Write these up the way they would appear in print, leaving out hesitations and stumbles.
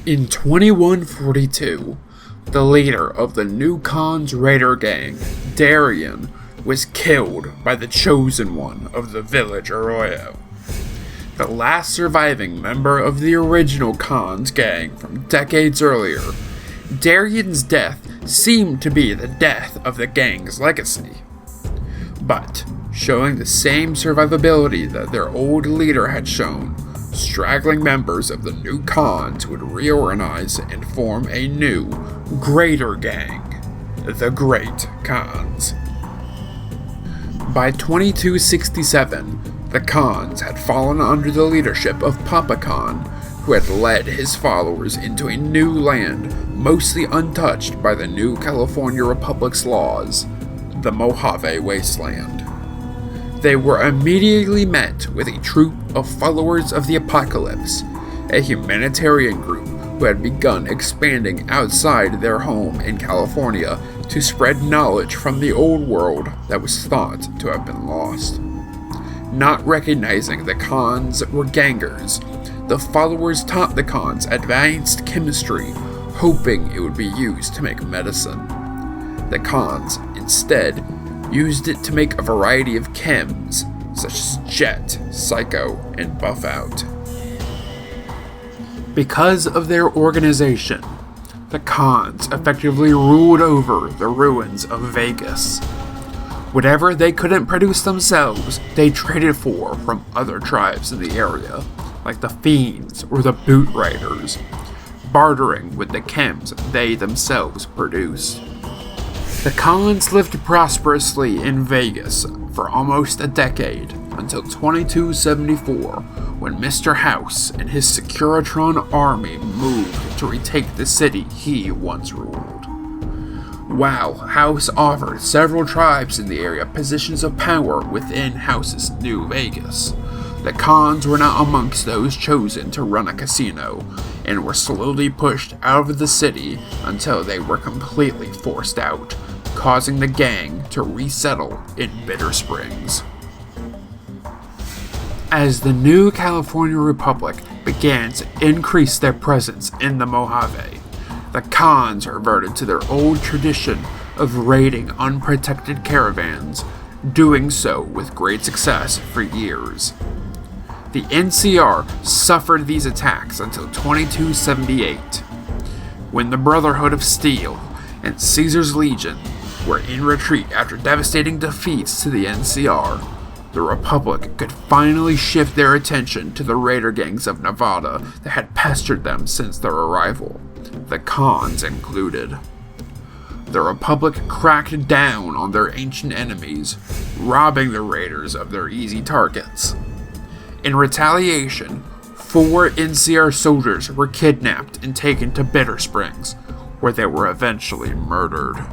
In 2142, the leader of the New Khan's raider gang, Darion, was killed by the chosen one of the village Arroyo. The last surviving member of the original Khan's gang from decades earlier, Darion's death seemed to be the death of the gang's legacy. But, showing the same survivability that their old leader had shown, straggling members of the new Khans would reorganize and form a new, greater gang, the Great Khans. By 2267, the Khans had fallen under the leadership of Papa Khan, who had led his followers into a new land mostly untouched by the new California Republic's laws, the Mojave Wasteland. They were immediately met with a troop of followers of the apocalypse, a humanitarian group who had begun expanding outside their home in California to spread knowledge from the old world that was thought to have been lost. Not recognizing the Khans were gangers, the followers taught the Khans advanced chemistry, hoping it would be used to make medicine. The Khans, instead, used it to make a variety of chems, such as Jet, Psycho, and Buff Out. Because of their organization, the Khans effectively ruled over the ruins of Vegas. Whatever they couldn't produce themselves, they traded for from other tribes in the area, like the Fiends or the Boot Raiders, bartering with the chems they themselves produced. The Khans lived prosperously in Vegas for almost a decade, until 2274, when Mr. House and his Securitron army moved to retake the city he once ruled. While House offered several tribes in the area positions of power within House's New Vegas, the Khans were not amongst those chosen to run a casino, and were slowly pushed out of the city until they were completely forced out, causing the gang to resettle in Bitter Springs. As the new California Republic began to increase their presence in the Mojave, the Khans reverted to their old tradition of raiding unprotected caravans, doing so with great success for years. The NCR suffered these attacks until 2278, when the Brotherhood of Steel and Caesar's Legion were in retreat after devastating defeats to the NCR. The Republic could finally shift their attention to the raider gangs of Nevada that had pestered them since their arrival, the Khans included. The Republic cracked down on their ancient enemies, robbing the raiders of their easy targets. In retaliation, 4 NCR soldiers were kidnapped and taken to Bitter Springs, where they were eventually murdered.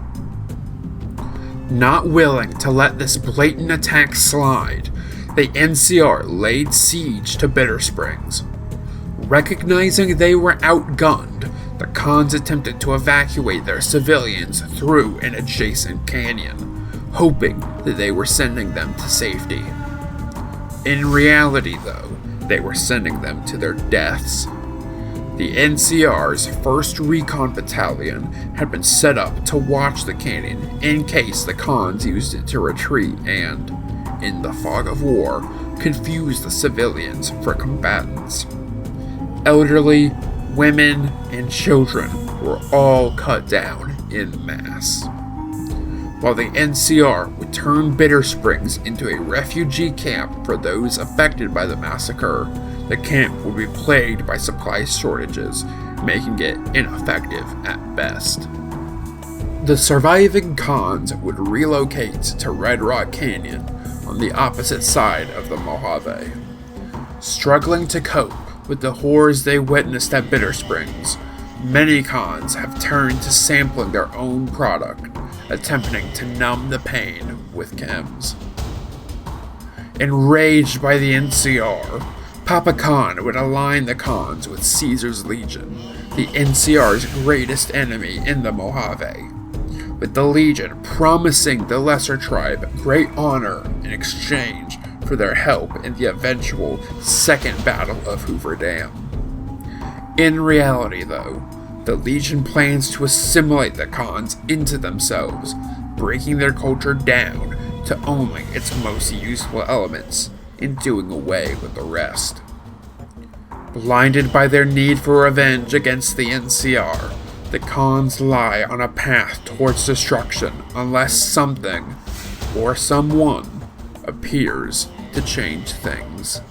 Not willing to let this blatant attack slide, the NCR laid siege to Bitter Springs. Recognizing they were outgunned, the Khans attempted to evacuate their civilians through an adjacent canyon, hoping that they were sending them to safety. In reality, though, they were sending them to their deaths. The NCR's 1st Recon Battalion had been set up to watch the canyon in case the Khans used it to retreat and, in the fog of war, confuse the civilians for combatants. Elderly, women, and children were all cut down en masse. While the NCR would turn Bitter Springs into a refugee camp for those affected by the massacre, the camp would be plagued by supply shortages, making it ineffective at best. The surviving Khans would relocate to Red Rock Canyon on the opposite side of the Mojave. Struggling to cope with the horrors they witnessed at Bitter Springs, many Khans have turned to sampling their own product, attempting to numb the pain with chems. Enraged by the NCR, Papa Khan would align the Khans with Caesar's Legion, the NCR's greatest enemy in the Mojave, with the Legion promising the lesser tribe great honor in exchange for their help in the eventual Second Battle of Hoover Dam. In reality, though, the Legion plans to assimilate the Khans into themselves, breaking their culture down to only its most useful elements and doing away with the rest. Blinded by their need for revenge against the NCR, the Khans lie on a path towards destruction unless something, or someone, appears to change things.